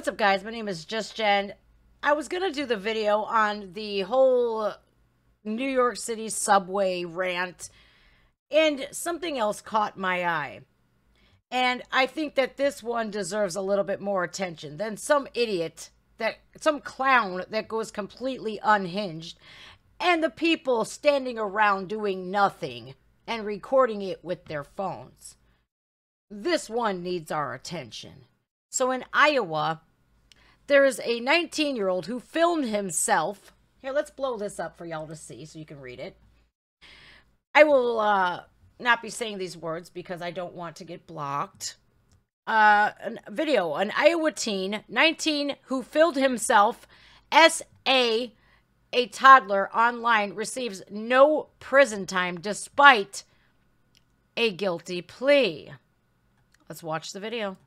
What's up, guys? My name is Just Jen. I was going to do the video on the whole New York City subway rant, and something else caught my eye. And I think that this one deserves a little bit more attention than some idiot, some clown that goes completely unhinged, and the people standing around doing nothing and recording it with their phones. This one needs our attention. So in Iowa, there is a 19-year-old who filmed himself. Here, let's blow this up for y'all to see so you can read it. I will not be saying these words because I don't want to get blocked. An Iowa teen, 19, who filmed himself as a toddler online, receives no prison time despite a guilty plea. Let's watch the video.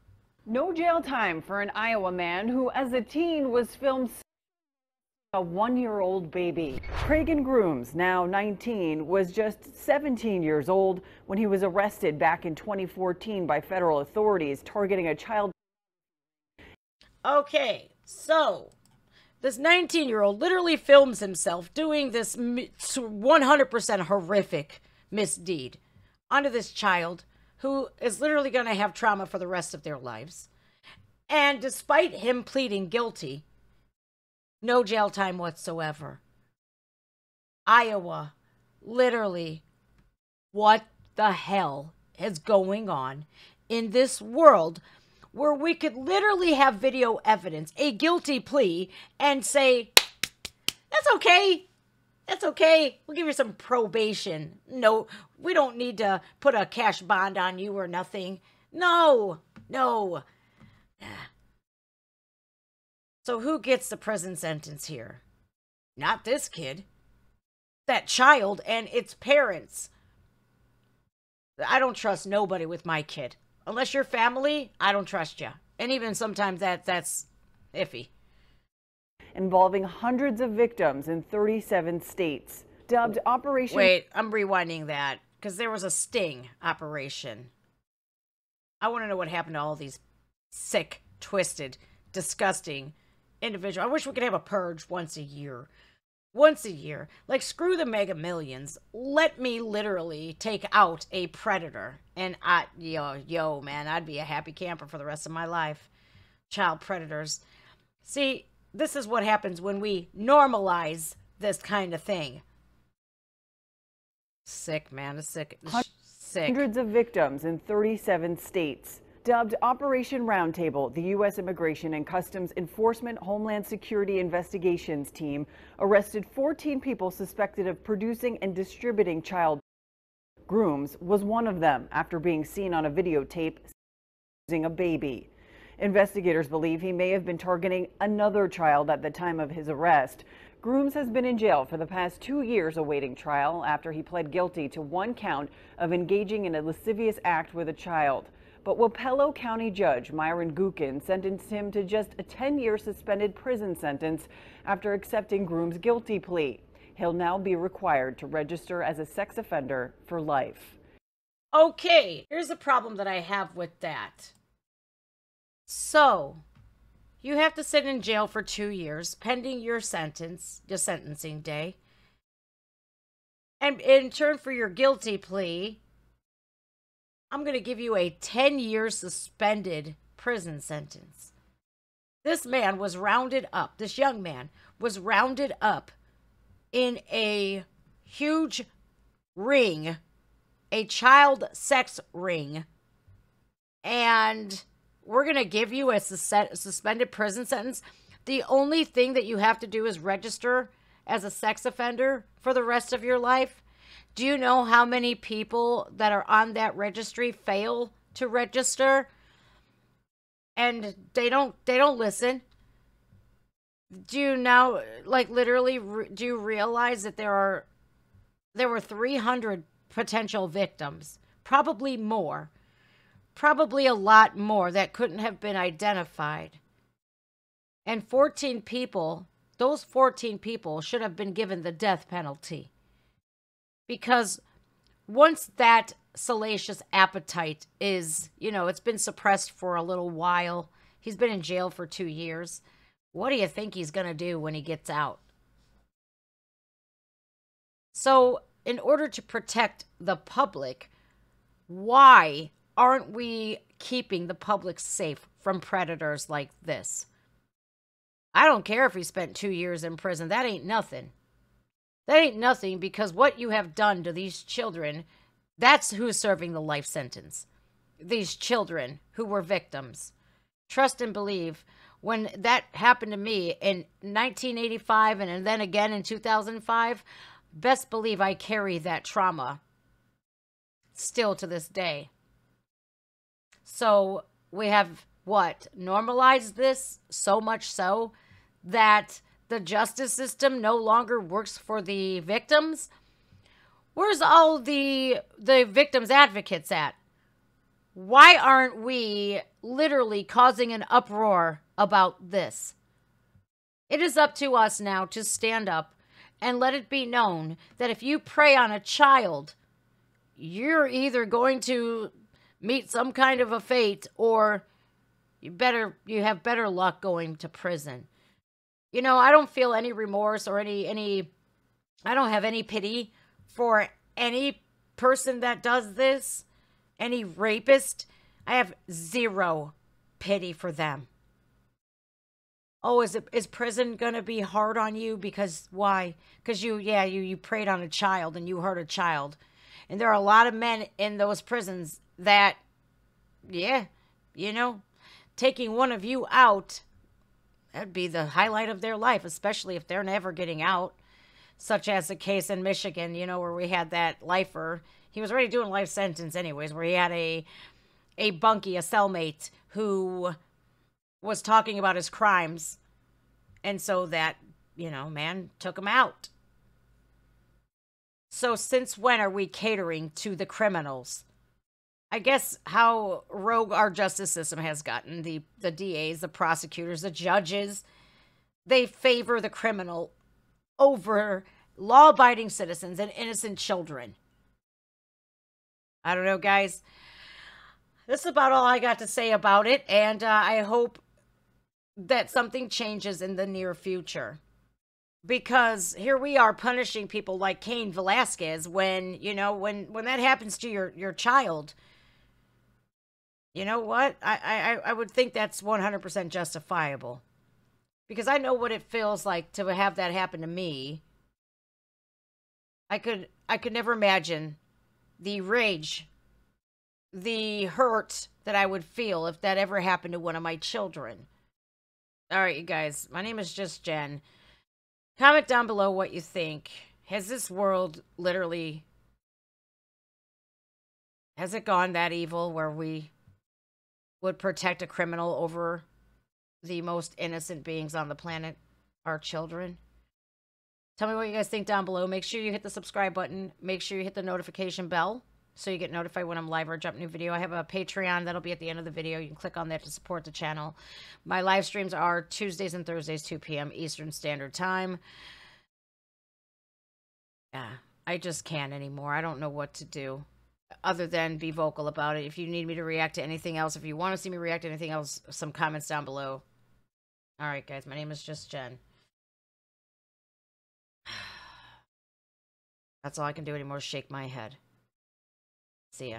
No jail time for an Iowa man who, as a teen, was filmed a one-year-old baby. Cragen Grooms, now 19, was just 17 years old when he was arrested back in 2014 by federal authorities targeting a child. Okay, so this 19-year-old literally films himself doing this 100% horrific misdeed onto this child who is literally going to have trauma for the rest of their lives. And despite him pleading guilty, no jail time whatsoever. Iowa, literally, what the hell is going on in this world where we could literally have video evidence, a guilty plea, and say, that's okay. That's okay. We'll give you some probation. No, we don't need to put a cash bond on you or nothing. No. So who gets the prison sentence here? Not this kid. That child and its parents. I don't trust nobody with my kid. Unless you're family, I don't trust you. And even sometimes that's iffy. Involving hundreds of victims in 37 states. Dubbed Operation... Wait, I'm rewinding that because there was a sting operation. I want to know what happened to all these sick, twisted, disgusting individuals. I wish we could have a purge once a year. Once a year. Like, screw the Mega Millions. Let me literally take out a predator. And yo, man, I'd be a happy camper for the rest of my life. Child predators. See, this is what happens when we normalize this kind of thing. Sick, man. It's sick. Sick. Hundreds of victims in 37 states. Dubbed Operation Roundtable, the U.S. Immigration and Customs Enforcement Homeland Security Investigations team arrested 14 people suspected of producing and distributing child. Grooms was one of them after being seen on a videotape using a baby. Investigators believe he may have been targeting another child at the time of his arrest. Grooms has been in jail for the past 2 years awaiting trial after he pled guilty to one count of engaging in a lascivious act with a child. But Wapello County Judge Myron Gookin sentenced him to just a 10-year suspended prison sentence after accepting Grooms' guilty plea. He'll now be required to register as a sex offender for life. Okay, here's the problem that I have with that. So, you have to sit in jail for 2 years, pending your sentence, your sentencing day. And in turn for your guilty plea, I'm going to give you a 10-year suspended prison sentence. This man was rounded up, this young man was rounded up in a huge ring, a child sex ring, and we're going to give you a suspended prison sentence. The only thing that you have to do is register as a sex offender for the rest of your life. Do you know how many people that are on that registry fail to register? And they don't listen. Do you now, like, literally, do you realize that there were 300 potential victims? Probably more. Probably a lot more that couldn't have been identified. And 14 people, those 14 people should have been given the death penalty. Because once that salacious appetite is, it's been suppressed for a little while, He's been in jail for 2 years. What do you think he's going to do when he gets out? So, in order to protect the public, why aren't we keeping the public safe from predators like this? I don't care if he spent 2 years in prison. That ain't nothing. That ain't nothing, because what you have done to these children, that's who's serving the life sentence. These children who were victims. Trust and believe, when that happened to me in 1985 and then again in 2005, best believe I carry that trauma still to this day. So we have what? Normalized this so much so that the justice system no longer works for the victims? Where's all the victims' advocates at? Why aren't we literally causing an uproar about this? It is up to us now to stand up and let it be known that if you prey on a child, you're either going to meet some kind of a fate, or you have better luck going to prison. You know, I don't feel any remorse or I don't have any pity for any person that does this, any rapist. I have zero pity for them. Oh, is prison gonna be hard on you? Because why? Because you preyed on a child and you hurt a child. And there are a lot of men in those prisons that, taking one of you out, that'd be the highlight of their life, especially if they're never getting out. Such as the case in Michigan, where we had that lifer. He was already doing life sentence anyways, where he had a bunkie, a cellmate, who was talking about his crimes. And so that, man took him out. So since when are we catering to the criminals? I guess how rogue our justice system has gotten. The DAs, the prosecutors, the judges, they favor the criminal over law-abiding citizens and innocent children. I don't know, guys. This is about all I got to say about it, and I hope that something changes in the near future. Because here we are punishing people like Cain Velasquez when that happens to your child. You know what? I would think that's 100% justifiable. Because I know what it feels like to have that happen to me. I could never imagine the rage, the hurt that I would feel if that ever happened to one of my children. All right, you guys. My name is Just Jen. Comment down below what you think. Has this world literally... has it gone that evil where we would protect a criminal over the most innocent beings on the planet, our children? Tell me what you guys think down below. Make sure you hit the subscribe button. Make sure you hit the notification bell so you get notified when I'm live or drop a new video. I have a Patreon that'll be at the end of the video. You can click on that to support the channel. My live streams are Tuesdays and Thursdays, 2 p.m. Eastern Standard Time. Yeah, I just can't anymore. I don't know what to do other than be vocal about it. If you need me to react to anything else, if you want to see me react to anything else, some comments down below. All right, guys, my name is Just Jen. That's all I can do anymore is shake my head. See ya.